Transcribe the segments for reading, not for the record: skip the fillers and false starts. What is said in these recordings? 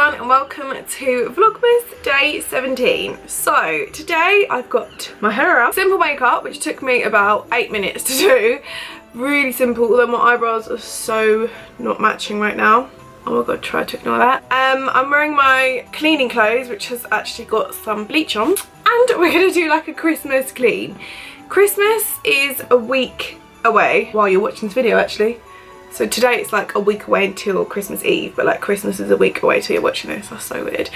And welcome to Vlogmas day 17. So today I've got my hair up, simple makeup which took me about 8 minutes to do, really simple, although my eyebrows are so not matching right now. Oh my god, try to ignore that. I'm wearing my cleaning clothes which has actually got some bleach on, and we're going to do like a Christmas clean. Christmas is a week away while you're watching this video actually. So today it's like a week away until Christmas Eve, but like Christmas is a week away till you're watching this. That's so weird.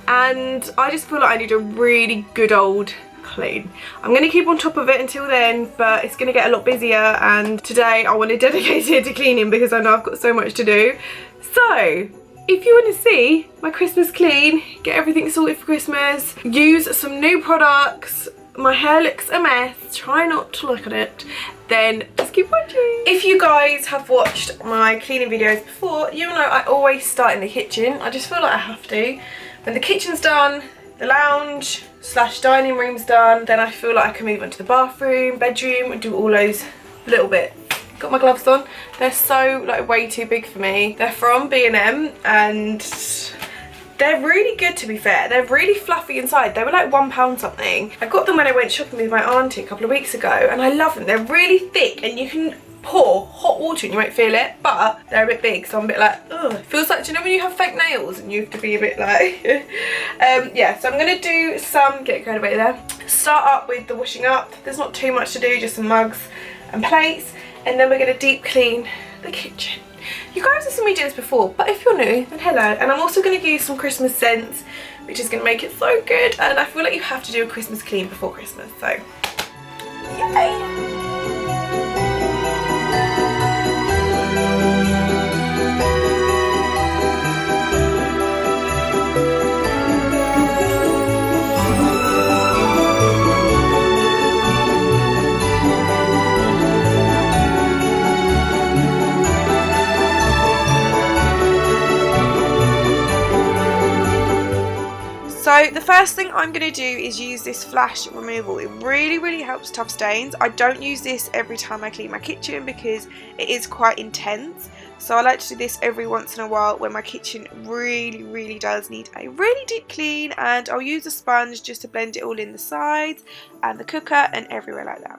And I just feel like I need a really good old clean. I'm going to keep on top of it until then, but it's going to get a lot busier, and today I want to dedicate it to cleaning because I know I've got so much to do. So if you want to see my Christmas clean, get everything sorted for Christmas, use some new products, my hair looks a mess, try not to look at it, then just keep watching. If you guys have watched my cleaning videos before, you know I always start in the kitchen. I just feel like I have to. When the kitchen's done, the lounge / dining room's done, then I feel like I can move on to the bathroom, bedroom, and do all those little bits. Got my gloves on. They're so like way too big for me. They're from B&M and they're really good, to be fair. They're really fluffy inside. They were like £1 something. I got them when I went shopping with my auntie a couple of weeks ago, and I love them. They're really thick and you can pour hot water and you won't feel it, but they're a bit big, so I'm a bit like, ugh. Feels like, do you know when you have fake nails and you have to be a bit like yeah, so I'm gonna do some, get going away there. Start up with the washing up. There's not too much to do, just some mugs and plates, and then we're gonna deep clean the kitchen. You guys have seen me do this before, but if you're new, then hello. And I'm also going to use some Christmas scents, which is going to make it so good. And I feel like you have to do a Christmas clean before Christmas, so yay! So the first thing I'm going to do is use this flash removal. It really helps tough stains. I don't use this every time I clean my kitchen because it is quite intense. So I like to do this every once in a while when my kitchen really does need a really deep clean, and I'll use a sponge just to blend it all in the sides and the cooker and everywhere like that.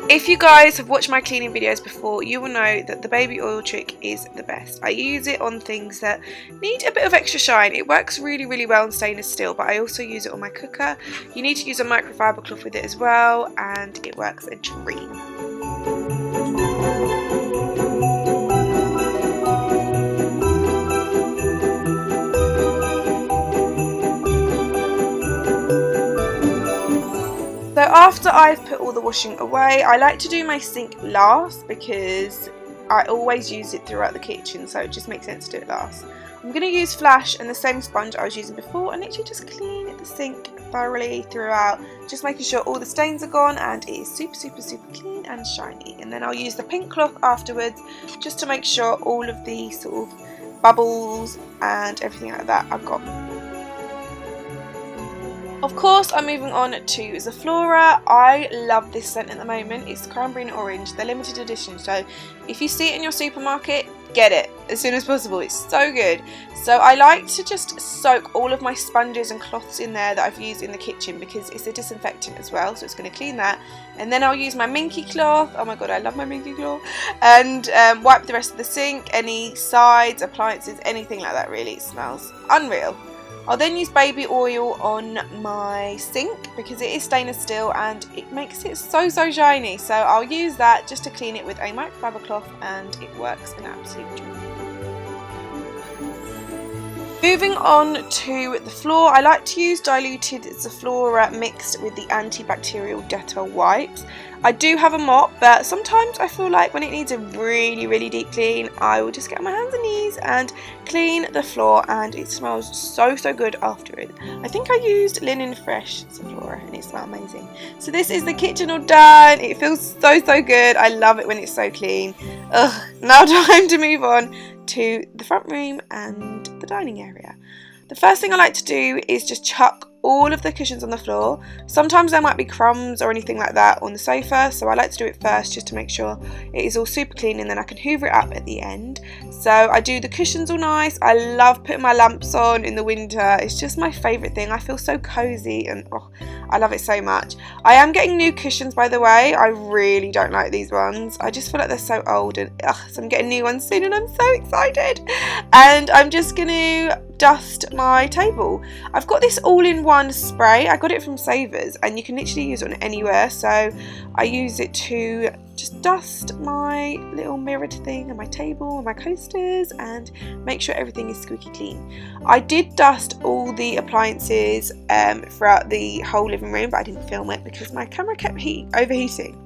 If you guys have watched my cleaning videos before, you will know that the baby oil trick is the best. I use it on things that need a bit of extra shine. It works really well on stainless steel, but I also use it on my cooker. You need to use a microfiber cloth with it as well, and it works a dream. So after I've put all the washing away, I like to do my sink last because I always use it throughout the kitchen, so it just makes sense to do it last. I'm going to use Flash and the same sponge I was using before, and literally just clean the sink thoroughly throughout, just making sure all the stains are gone and it is super clean and shiny. And then I'll use the pink cloth afterwards just to make sure all of the sort of bubbles and everything like that are gone. Of course, I'm moving on to Zaflora. I love this scent at the moment. It's cranberry and orange. They're limited edition, so if you see it in your supermarket, get it as soon as possible. It's so good. So I like to just soak all of my sponges and cloths in there that I've used in the kitchen because it's a disinfectant as well, so it's going to clean that. And then I'll use my minky cloth. Oh my god, I love my minky cloth. And wipe the rest of the sink, any sides, appliances, anything like that really. It smells unreal. I'll then use baby oil on my sink because it is stainless steel and it makes it so shiny. So I'll use that just to clean it with a microfiber cloth and it works an absolute joy. Moving on to the floor, I like to use diluted Zaflora mixed with the antibacterial Dettol wipes. I do have a mop, but sometimes I feel like when it needs a really deep clean, I will just get on my hands and knees and clean the floor, and it smells so good after it. I think I used Linen Fresh Zaflora and it smells amazing. So this is the kitchen all done. It feels so good. I love it when it's so clean. Ugh, now time to move on to the front room and the dining area. The first thing I like to do is just chuck all of the cushions on the floor. Sometimes there might be crumbs or anything like that on the sofa, so I like to do it first just to make sure it is all super clean, and then I can hoover it up at the end. So I do the cushions all nice. I love putting my lamps on in the winter. It's just my favourite thing. I feel so cozy and I love it so much. I am getting new cushions, by the way. I really don't like these ones. I just feel like they're so old, and so I'm getting new ones soon and I'm so excited. And I'm just going to dust my table. I've got this all-in-one spray. I got it from Savers and you can literally use it on anywhere, so I use it to just dust my little mirrored thing and my table and my coasters and make sure everything is squeaky clean. I did dust all the appliances throughout the whole living room, but I didn't film it because my camera kept overheating.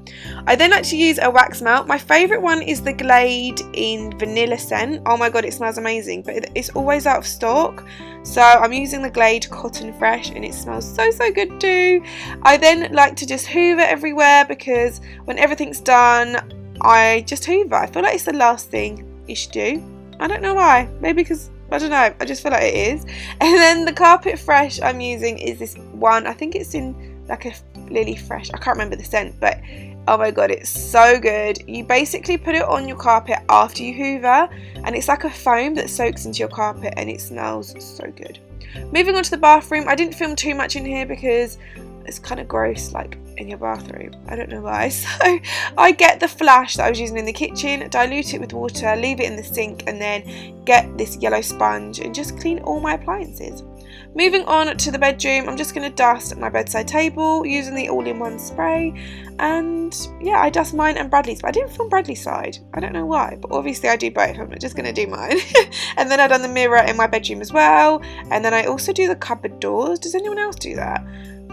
I then like to use a wax melt. My favourite one is the Glade in vanilla scent. Oh my god, it smells amazing, but it's always out of stock. So I'm using the Glade Cotton Fresh and it smells so good too. I then like to just hoover everywhere because when everything's done, I just hoover. I feel like it's the last thing you should do. I don't know why. Maybe because, I don't know, I just feel like it is. And then the Carpet Fresh I'm using is this one. I think it's in like a Lily Fresh. I can't remember the scent, but oh my god, it's so good. You basically put it on your carpet after you hoover and it's like a foam that soaks into your carpet and it smells so good. Moving on to the bathroom, I didn't film too much in here because it's kind of gross, like in your bathroom. I don't know why. So I get the Flash that I was using in the kitchen, dilute it with water, leave it in the sink, and then get this yellow sponge and just clean all my appliances. Moving on to the bedroom, I'm just going to dust my bedside table using the all-in-one spray, and yeah, I dust mine and Bradley's, but I didn't film Bradley's side. I don't know why, but obviously I do both. I'm just going to do mine. And then I've done the mirror in my bedroom as well, and then I also do the cupboard doors. Does anyone else do that?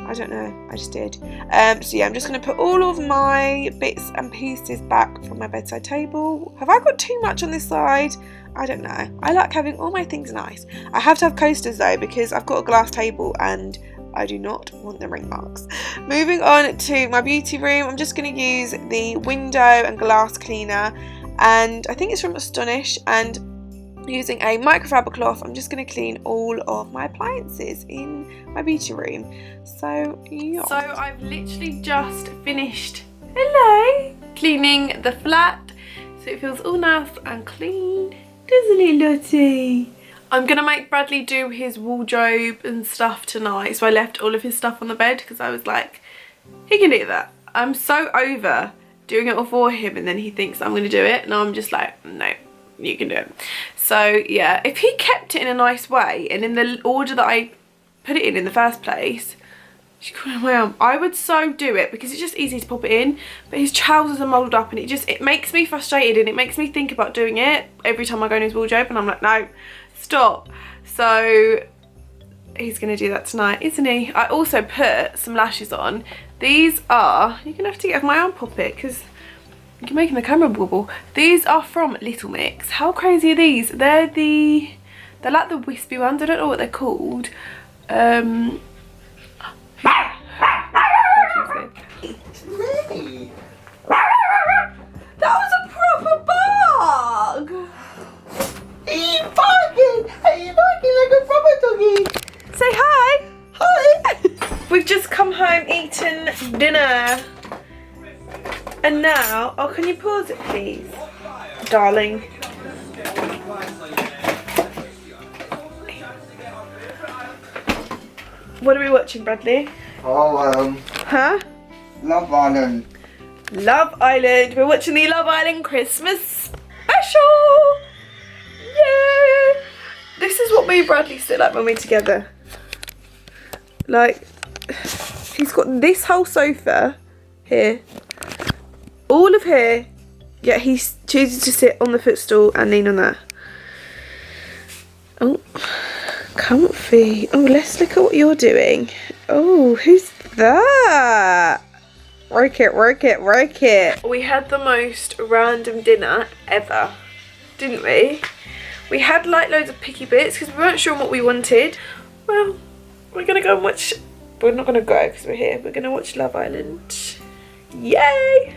I don't know, I just did. So yeah, I'm just going to put all of my bits and pieces back from my bedside table. Have I got too much on this side? I don't know. I like having all my things nice. I have to have coasters though because I've got a glass table and I do not want the ring marks. Moving on to my beauty room, I'm just going to use the window and glass cleaner, and I think it's from Astonish, and using a microfiber cloth, I'm just going to clean all of my appliances in my beauty room. So yeah. So I've literally just finished, cleaning the flat, so it feels all nice and clean. Doesn't it, Lottie? I'm going to make Bradley do his wardrobe and stuff tonight, so I left all of his stuff on the bed because I was like, he can do that. I'm so over doing it all for him and then he thinks I'm going to do it, and I'm just like, no, you can do it. So yeah, if he kept it in a nice way and in the order that I put it in the first place, I would so do it because it's just easy to pop it in, but his trousers are moulded up and it makes me frustrated and it makes me think about doing it every time I go in his wardrobe, and I'm like, no, stop. So he's going to do that tonight, isn't he? I also put some lashes on. These are, you're going to have to get off my arm poppet because you're making the camera wobble. These are from Little Mix. How crazy are these? They're like the wispy ones. I don't know what they're called. That was a proper bark! Are you barking? Are you barking like a proper doggy? Say hi! Hi! there. And now, oh, can you pause it, please, darling? What are we watching, Bradley? Oh, Huh? Love Island. Love Island. We're watching the Love Island Christmas special. Yeah. This is what me and Bradley sit like when we're together. Like, he's got this whole sofa here, all of here, yet he chooses to sit on the footstool and lean on that. Oh, comfy. Oh, let's look at what you're doing. Oh, who's that? Work it, work it, work it. We had the most random dinner ever, didn't we? We had like loads of picky bits because we weren't sure what we wanted. Well, we're gonna go and watch, we're not gonna go because we're here, we're gonna watch Love Island. Yay!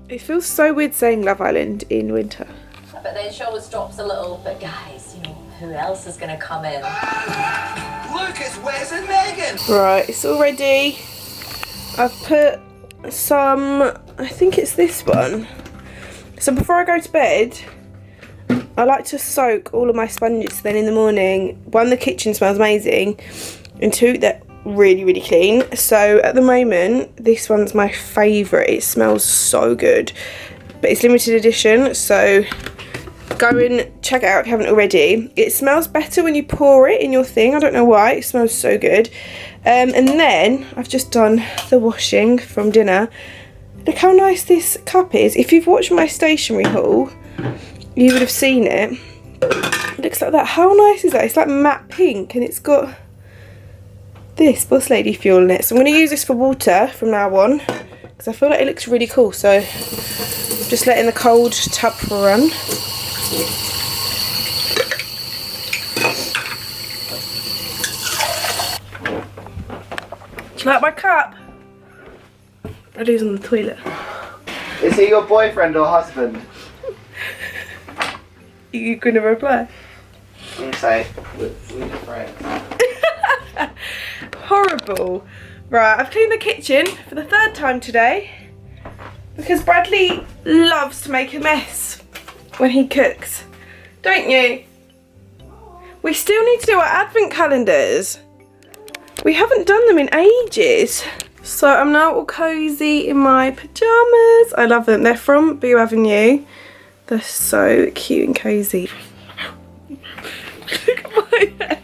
It feels so weird saying Love Island in winter. But then she always drops a little, but guys, you know, who else is gonna come in? Lucas, where's and Megan? Right, it's all ready. I've put some, I think it's this one. So before I go to bed, I like to soak all of my sponges, then in the morning, one, the kitchen smells amazing, and two, they're really, really clean. So at the moment, this one's my favourite. It smells so good, but it's limited edition, so go and check it out if you haven't already. It smells better when you pour it in your thing. I don't know why, it smells so good. And then I've just done the washing from dinner. Look how nice this cup is. If you've watched my stationery haul, you would have seen it. It looks like that. How nice is that? It's like matte pink and it's got this Boss Lady fuel in it. So I'm going to use this for water from now on because I feel like it looks really cool. So just letting the cold tub for a run. Do you like my cup? Brady's on the toilet. Is he your boyfriend or husband? You gonna reply? You say, we're friends. Horrible. Right, I've cleaned the kitchen for the third time today because Bradley loves to make a mess when he cooks, don't you? We still need to do our advent calendars. We haven't done them in ages. So I'm now all cozy in my pyjamas. I love them. They're from Boo Avenue. They're so cute and cozy. Look at my hair.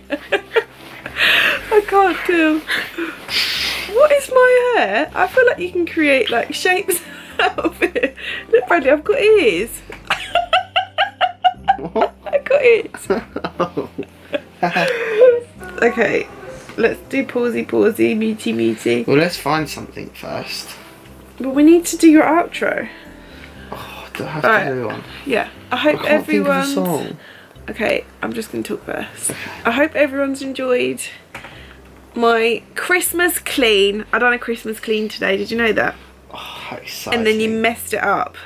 I can't tell. What is my hair? I feel like you can create like shapes out of it. Look, Bradley, I've got ears. What? I've got ears. Okay, let's do pausey, muty. Well, let's find something first. But we need to do your outro. Oh, do I have to do one? Yeah, I hope I can't think of a everyone's... song. Okay, I'm just going to talk first. I hope everyone's enjoyed my Christmas clean. I done a Christmas clean today, did you know that? Oh, exciting. And then you messed it up.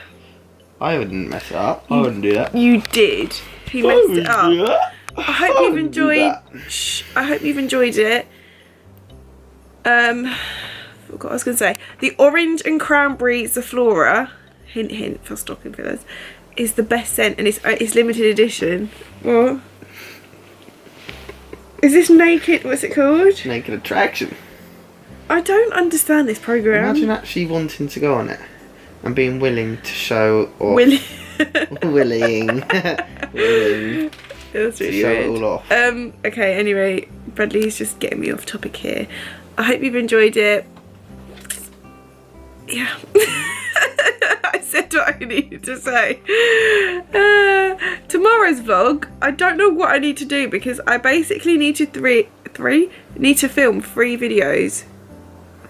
I wouldn't mess it up. I wouldn't do that. You did. He messed it up. I hope you've wouldn't do enjoyed. that. Shh, I hope you've enjoyed it. Forgot what I was gonna say. The orange and cranberry Zaflora, hint hint for stocking fillers, is the best scent, and it's limited edition. What? Is this naked? What's it called? Naked Attraction. I don't understand this program. Imagine actually wanting to go on it and being willing to show off. Willing. willing. willing. That's really show weird. it all off. Okay, anyway, Bradley's just getting me off topic here. I hope you've enjoyed it. Yeah. I said what I needed to say. Tomorrow's vlog, I don't know what I need to do because I basically need to film 3 videos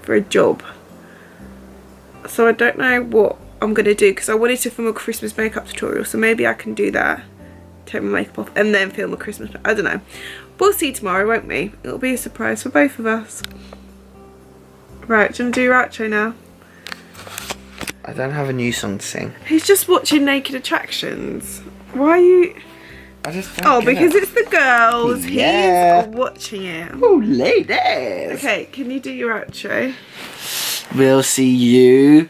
for a job. So I don't know what I'm going to do because I wanted to film a Christmas makeup tutorial, so maybe I can do that. Take my makeup off and then film a Christmas, I don't know. We'll see tomorrow, won't we? It'll be a surprise for both of us. Right, do you want to do your outro now? I don't have a new song to sing. He's just watching Naked Attractions. Why are you... I just don't Oh, get because it. it's the girls. Yeah. He's watching it. Oh, ladies. Okay, can you do your outro? We'll see you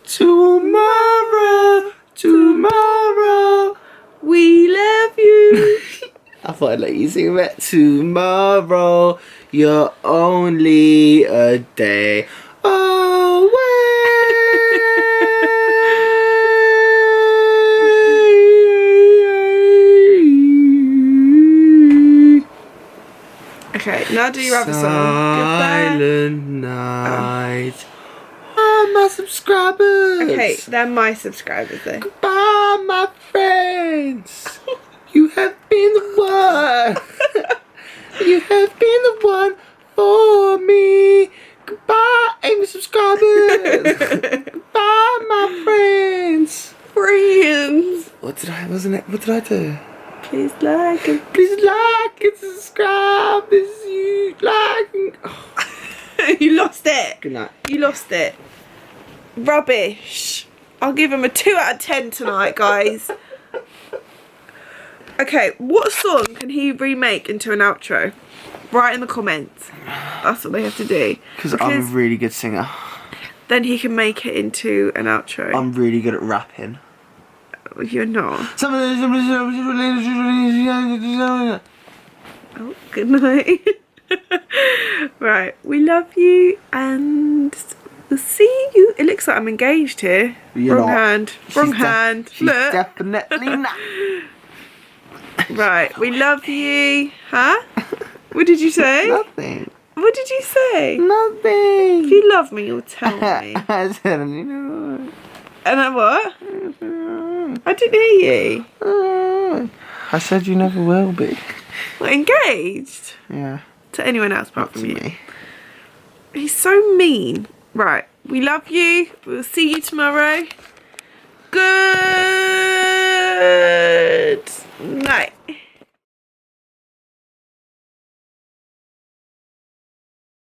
tomorrow. Tomorrow. We love you. I thought I'd let you sing it. Tomorrow, you're only a day away. Okay, now do your other song. Goodbye. Silent night. Oh, my subscribers. Okay, they're my subscribers though. Goodbye, my friends. You have been the one. You have been the one for me. Goodbye, Amy subscribers. Goodbye, my friends. Friends. What did I do? Please like and Please like and subscribe. This is you like. Oh, you lost it. good night. You lost it. Rubbish. I'll give him a 2 out of 10 tonight, guys. Okay, what song can he remake into an outro? Write in the comments. That's what they have to do. Because I'm a really good singer. Then he can make it into an outro. I'm really good at rapping. You're not. Oh, good night. Right, we love you and we'll see you. It looks like I'm engaged here. You're Wrong not. hand. Wrong hand. She's Look. definitely not. Right, we love you. Huh? What did you say? Nothing. What did you say? Nothing. If you love me, you'll tell me. I said, you know. And then what? I didn't hear you. I said you never will be. What, engaged? Yeah. To anyone else apart Up from to you. me. He's so mean. Right, we love you. We'll see you tomorrow. Good.